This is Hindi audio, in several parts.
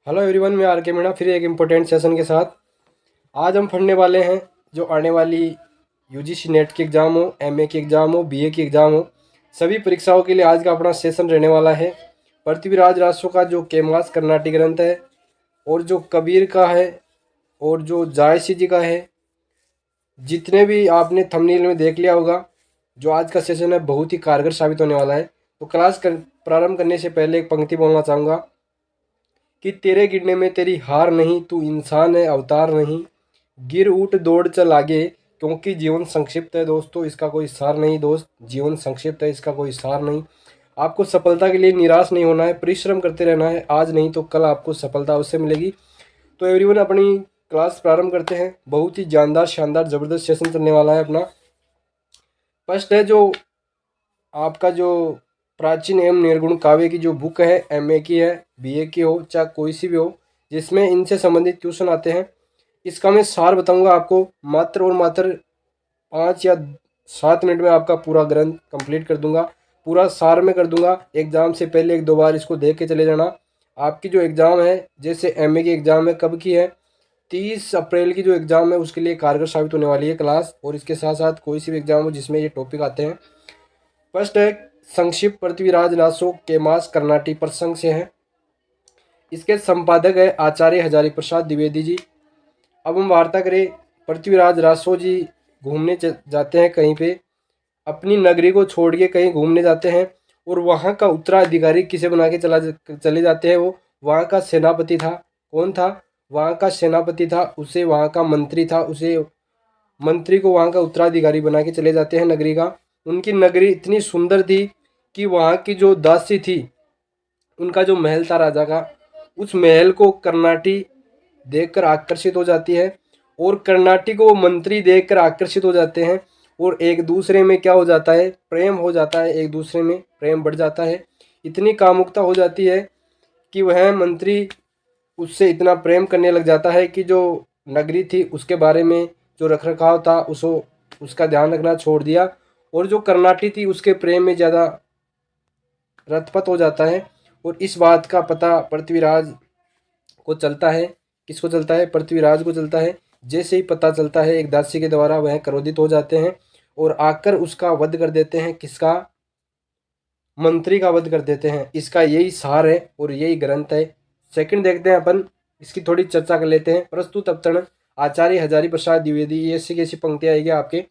हेलो एवरीवन, मैं आर के मीणा फिर एक इम्पोर्टेंट सेशन के साथ। आज हम पढ़ने वाले हैं जो आने वाली यूजीसी नेट की एग्ज़ाम हो, एमए की एग्ज़ाम हो, बीए की एग्ज़ाम हो, सभी परीक्षाओं के लिए आज का अपना सेशन रहने वाला है। पृथ्वीराज रासो का जो केमास कर्नाटिक ग्रंथ है, और जो कबीर का है, और जो जायसी जी का है, जितने भी आपने थंबनेल में देख लिया होगा, जो आज का सेशन है बहुत ही कारगर साबित होने वाला है। तो प्रारंभ करने से पहले एक पंक्ति बोलना चाहूँगा कि तेरे गिरने में तेरी हार नहीं, तू इंसान है अवतार नहीं। गिर उठ दौड़ चल आगे, क्योंकि जीवन संक्षिप्त है दोस्तों, इसका कोई सार नहीं। दोस्त, जीवन संक्षिप्त है, इसका कोई सार नहीं। आपको सफलता के लिए निराश नहीं होना है, परिश्रम करते रहना है। आज नहीं तो कल आपको सफलता अवश्य मिलेगी। तो एवरीवन, अपनी क्लास प्रारंभ करते हैं। बहुत ही जानदार, शानदार, ज़बरदस्त सेशन चलने वाला है अपना। फर्स्ट है जो आपका जो प्राचीन एवं निर्गुण काव्य की जो बुक है, एमए की है, बीए की हो, चाहे कोई सी भी हो, जिसमें इनसे संबंधित क्वेश्चन आते हैं, इसका मैं सार बताऊंगा आपको। मात्र और मात्र 5 या 7 मिनट में आपका पूरा ग्रंथ कंप्लीट कर दूंगा। पूरा सार में कर दूंगा। एग्जाम से पहले 1-2 बार इसको देख के चले जाना। आपकी जो एग्ज़ाम है, जैसे एमए की एग्ज़ाम है, कब की है? 30 अप्रैल की जो एग्ज़ाम है उसके लिए कारगर साबित होने वाली है क्लास। और इसके साथ साथ कोई सी भी एग्ज़ाम हो जिसमें ये टॉपिक आते हैं। फर्स्ट है संक्षिप्त पृथ्वीराज रासो के मास कर्नाटी प्रसंग से है। इसके संपादक है आचार्य हजारी प्रसाद द्विवेदी जी। अब हम वार्ता करें। पृथ्वीराज रासो जी घूमने जाते हैं कहीं पे, अपनी नगरी को छोड़ के कहीं घूमने जाते हैं, और वहाँ का उत्तराधिकारी किसे बना के चले जाते हैं? वो वहाँ का सेनापति था। कौन था? वहाँ का सेनापति था। उसे वहाँ का मंत्री था, उसे मंत्री को वहाँ का उत्तराधिकारी बना के चले जाते हैं नगरी का। उनकी नगरी इतनी सुंदर थी कि वहाँ की जो दासी थी, उनका जो महल था राजा का, उस महल को कर्नाटी देखकर आकर्षित हो जाती है, और कर्नाटी को वो मंत्री देखकर आकर्षित हो जाते हैं, और एक दूसरे में क्या हो जाता है? प्रेम हो जाता है, एक दूसरे में प्रेम बढ़ जाता है। इतनी कामुकता हो जाती है कि वह मंत्री उससे इतना प्रेम करने लग जाता है कि जो नगरी थी उसके बारे में जो रखरखाव था उसको उसका ध्यान रखना छोड़ दिया, और जो कर्नाटी थी उसके प्रेम में ज़्यादा रतपत हो जाता है। और इस बात का पता पृथ्वीराज को चलता है। किसको चलता है? पृथ्वीराज को चलता है। जैसे ही पता चलता है, एक दासी के द्वारा वह क्रोधित हो जाते हैं और आकर उसका वध कर देते हैं। किसका? मंत्री का वध कर देते हैं। इसका यही सार है और यही ग्रंथ है। सेकंड देखते हैं अपन, इसकी थोड़ी चर्चा कर लेते हैं। प्रस्तुत अवतरण आचार्य हजारी प्रसाद द्विवेदी। ये ऐसी कैसी पंक्तियाँ आएगी आपके?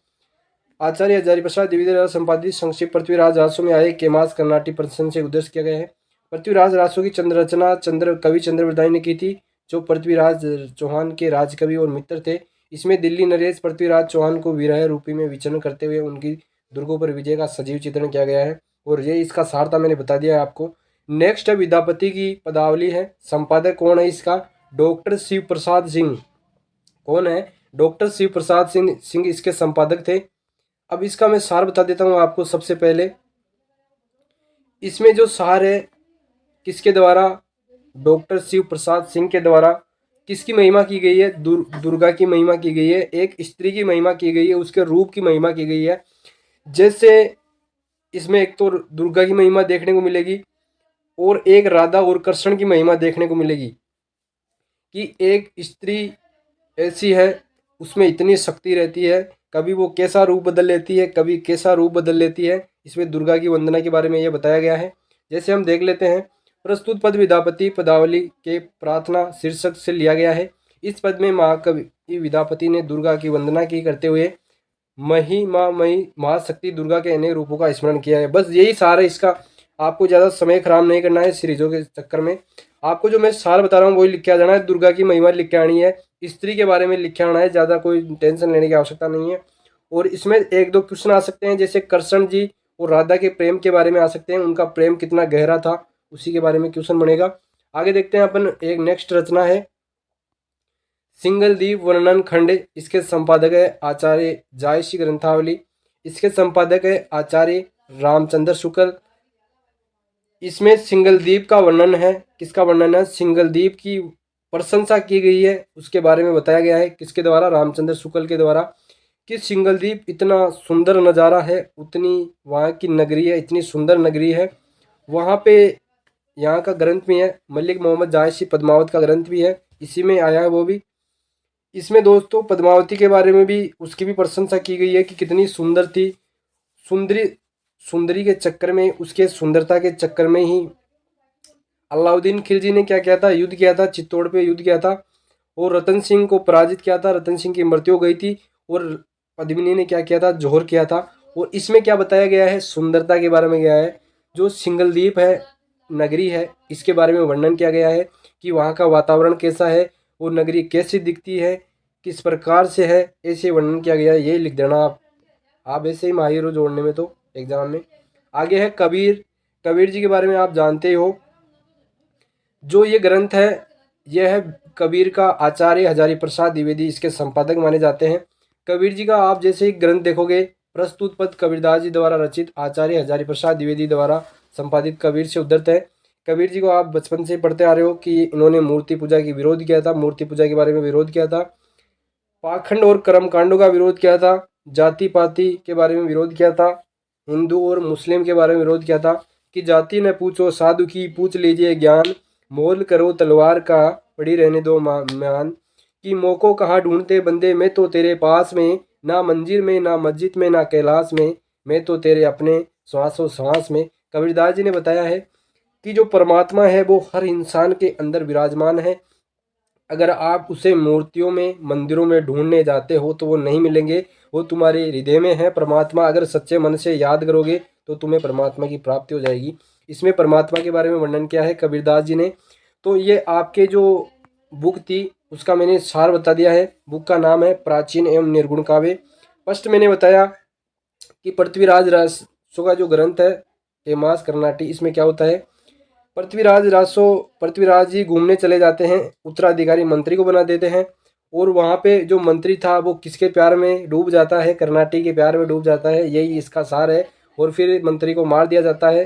आचार्य हजारी प्रसाद द्विवेदी द्वारा संपादित संक्षिप्त पृथ्वीराज रासो में आए केमास कर्नाटी प्रदर्शन से उद्देश्य किया गया है। पृथ्वीराज रासो की चंद्र रचना कवि चंद्रवरदाई ने की थी, जो पृथ्वीराज चौहान के राजकवि और मित्र थे। इसमें दिल्ली नरेश पृथ्वीराज चौहान को विरह रूपी में विचरण करते हुए उनकी दुर्गों पर विजय का सजीव चित्रण किया गया है। और ये इसका सार था, मैंने बता दिया है आपको। नेक्स्ट है विद्यापति की पदावली है। संपादक कौन है इसका? डॉक्टर शिव प्रसाद सिंह। कौन है? डॉक्टर शिव प्रसाद सिंह इसके संपादक थे। अब इसका मैं सार बता देता हूँ आपको। सबसे पहले इसमें जो सार है, किसके द्वारा? डॉक्टर शिव प्रसाद सिंह के द्वारा। किसकी महिमा की गई है? दुर्गा की महिमा की गई है, एक स्त्री की महिमा की गई है, उसके रूप की महिमा की गई है। जैसे इसमें एक तो दुर्गा की महिमा देखने को मिलेगी, और एक राधा और कृष्ण की महिमा देखने को मिलेगी कि एक स्त्री ऐसी है, उसमें इतनी शक्ति रहती है, कभी वो कैसा रूप बदल लेती है, कभी कैसा रूप बदल लेती है। इसमें दुर्गा की वंदना के बारे में यह बताया गया है। जैसे हम देख लेते हैं, प्रस्तुत पद विद्यापति पदावली के प्रार्थना शीर्षक से लिया गया है। इस पद में महाकवि विद्यापति ने दुर्गा की वंदना की करते हुए महिमामयी महाशक्ति दुर्गा के अनेक रूपों का स्मरण किया है। बस यही सार है इसका। आपको ज़्यादा समय खराब नहीं करना है सीरीजों के चक्कर में। आपको जो मैं सार बता रहा हूँ वही लिख के आ जाना है। दुर्गा की महिमा लिख के आनी है, स्त्री के बारे में लिख के आना है। ज़्यादा कोई टेंशन लेने की आवश्यकता नहीं है। और इसमें 1-2 क्वेश्चन आ सकते हैं, जैसे कृष्ण जी और राधा के प्रेम के बारे में आ सकते हैं। उनका प्रेम कितना गहरा था, उसी के बारे में क्वेश्चन बनेगा। आगे देखते हैं अपन। एक नेक्स्ट रचना है सिंगलदीप वर्णन खंड। इसके संपादक है आचार्य जायसी ग्रंथावली। इसके संपादक है आचार्य रामचंद्र शुक्ल। इसमें सिंगलदीप का वर्णन है। किसका वर्णन है? सिंगलदीप की प्रशंसा की गई है, उसके बारे में बताया गया है। किसके द्वारा? रामचंद्र शुक्ल के द्वारा। कि सिंगलदीप इतना सुंदर नज़ारा है, उतनी वहाँ की नगरी है, इतनी सुंदर नगरी है। वहाँ पे यहाँ का ग्रंथ भी है, मलिक मोहम्मद जायसी पद्मावत का ग्रंथ भी है, इसी में आया है वो भी। इसमें दोस्तों पद्मावती के बारे में भी उसकी भी प्रशंसा की गई है कि कितनी सुंदर थी। सुंदरी सुंदरी के चक्कर में, उसके सुंदरता के चक्कर में ही अलाउद्दीन खिलजी ने क्या किया था, युद्ध किया था, चित्तौड़ पे युद्ध किया था और रतन सिंह को पराजित किया था। रतन सिंह की मृत्यु हो गई थी और पद्मिनी ने क्या किया था, जौहर किया था। और इसमें क्या बताया गया है, सुंदरता के बारे में गया है। जो सिंगलदीप है, नगरी है, इसके बारे में वर्णन किया गया है कि वहाँ का वातावरण कैसा है, वो नगरी कैसी दिखती है, किस प्रकार से है, ऐसे वर्णन किया गया है। ये लिख देना आप ऐसे ही माहिर हो जोड़ने में तो एग्जाम में। आगे है कबीर। कबीर जी के बारे में आप जानते हो। जो ये ग्रंथ है, यह है कबीर का आचार्य हजारी प्रसाद द्विवेदी इसके संपादक माने जाते हैं। कबीर जी का आप जैसे ही ग्रंथ देखोगे, प्रस्तुत पद कबीरदास जी द्वारा रचित, आचार्य हजारी प्रसाद द्विवेदी द्वारा संपादित, कबीर से उद्धृत है। कबीर जी को आप बचपन से पढ़ते आ रहे हो कि इन्होंने मूर्ति पूजा की विरोध किया था, मूर्ति पूजा के बारे में विरोध किया था, पाखंड और कर्मकांडों का विरोध किया था, जाति पाति के बारे में विरोध किया था, हिंदू और मुस्लिम के बारे में विरोध किया था कि जाति न पूछो साधु की, पूछ लीजिए ज्ञान, मोल करो तलवार का, पड़ी रहने दो मान, कि मोको कहाँ ढूंढते बंदे, मैं तो तेरे पास में, ना मंजिल में ना मस्जिद में ना कैलाश में, मैं तो तेरे अपने श्वासों श्वास में। कबीरदास जी ने बताया है कि जो परमात्मा है वो हर इंसान के अंदर विराजमान है। अगर आप उसे मूर्तियों में, मंदिरों में ढूंढने जाते हो तो वो नहीं मिलेंगे, वो तुम्हारे हृदय में है परमात्मा। अगर सच्चे मन से याद करोगे तो तुम्हें परमात्मा की प्राप्ति हो जाएगी। इसमें परमात्मा के बारे में वर्णन किया है कबीरदास जी ने। तो ये आपके जो बुक थी उसका मैंने सार बता दिया है। बुक का नाम है प्राचीन एवं निर्गुण काव्य। फर्स्ट मैंने बताया कि पृथ्वीराज रासो का जो ग्रंथ है हेमास कर्नाटी, इसमें क्या होता है, पृथ्वीराज जी घूमने चले जाते हैं, उत्तराधिकारी मंत्री को बना देते हैं और वहाँ पे जो मंत्री था वो किसके प्यार में डूब जाता है, कर्नाटी के प्यार में डूब जाता है, यही इसका सार है। और फिर मंत्री को मार दिया जाता है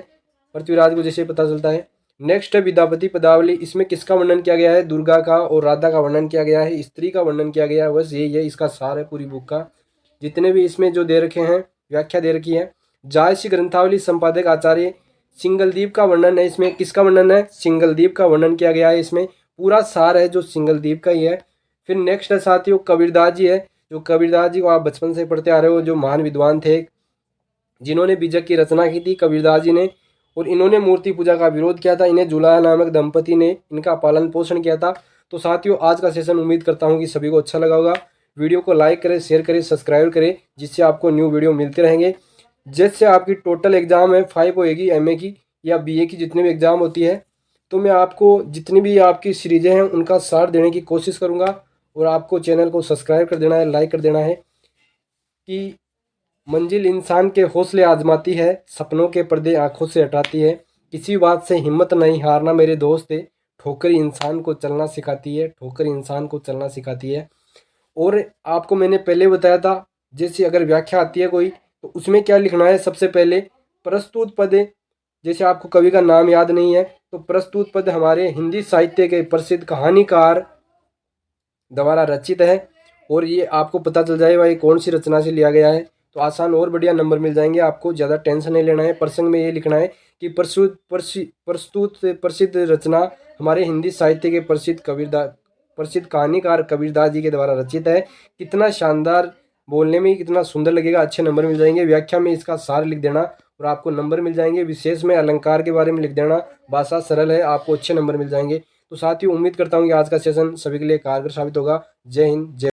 पृथ्वीराज को, जैसे पता चलता है। नेक्स्ट है विद्यापति पदावली। इसमें किसका वर्णन किया गया है, दुर्गा का और राधा का वर्णन किया गया है, स्त्री का वर्णन किया गया है। बस यही इसका सार है पूरी बुक का। जितने भी इसमें जो दे रखे हैं, व्याख्या दे रखी है। जायसी ग्रंथावली संपादक आचार्य सिंगलदीप का वर्णन है। इसमें किसका वर्णन है, सिंगलदीप का वर्णन किया गया है। इसमें पूरा सार है जो सिंगलदीप का ही है। फिर नेक्स्ट है साथियों कबीरदास जी है। जो कबीरदास जी को आप बचपन से पढ़ते आ रहे हो, जो महान विद्वान थे जिन्होंने बीजक की रचना की थी कबीरदास जी ने, और इन्होंने मूर्ति पूजा का विरोध किया था। इन्हें जुलाहा नामक दंपति ने इनका पालन पोषण किया था। तो साथियों आज का सेशन उम्मीद करता हूँ कि सभी को अच्छा लगा होगा। वीडियो को लाइक करें, शेयर करें, सब्सक्राइब करें, जिससे आपको न्यू वीडियो मिलते रहेंगे। जैसे आपकी टोटल एग्ज़ाम है 5 होएगी एमए की या बीए की, जितनी भी एग्ज़ाम होती है, तो मैं आपको जितनी भी आपकी सीरीज़ें हैं उनका सार देने की कोशिश करूँगा। और आपको चैनल को सब्सक्राइब कर देना है, लाइक कर देना है। कि मंजिल इंसान के हौसले आजमाती है, सपनों के पर्दे आंखों से हटाती है, किसी बात से हिम्मत नहीं हारना मेरे दोस्त, ठोकर इंसान को चलना सिखाती है, ठोकर इंसान को चलना सिखाती है। और आपको मैंने पहले बताया था, जैसे अगर व्याख्या आती है कोई तो उसमें क्या लिखना है, सबसे पहले प्रस्तुत पद। जैसे आपको कवि का नाम याद नहीं है तो प्रस्तुत पद हमारे हिंदी साहित्य के प्रसिद्ध कहानीकार द्वारा रचित है, और ये आपको पता चल जाएगा ये कौन सी रचना से लिया गया है। तो आसान और बढ़िया नंबर मिल जाएंगे, आपको ज़्यादा टेंशन नहीं लेना है। प्रसंग में ये लिखना है कि प्रस्तुत प्रसिद्ध रचना हमारे हिंदी साहित्य के प्रसिद्ध कहानीकार कबीरदास जी के द्वारा रचित है। कितना शानदार, बोलने में ही कितना सुंदर लगेगा, अच्छे नंबर मिल जाएंगे। व्याख्या में इसका सार लिख देना और आपको नंबर मिल जाएंगे। विशेष में अलंकार के बारे में लिख देना, भाषा सरल है, आपको अच्छे नंबर मिल जाएंगे। तो साथियों उम्मीद करता हूँ कि आज का सेशन सभी के लिए कारगर साबित होगा। जय हिंद, जय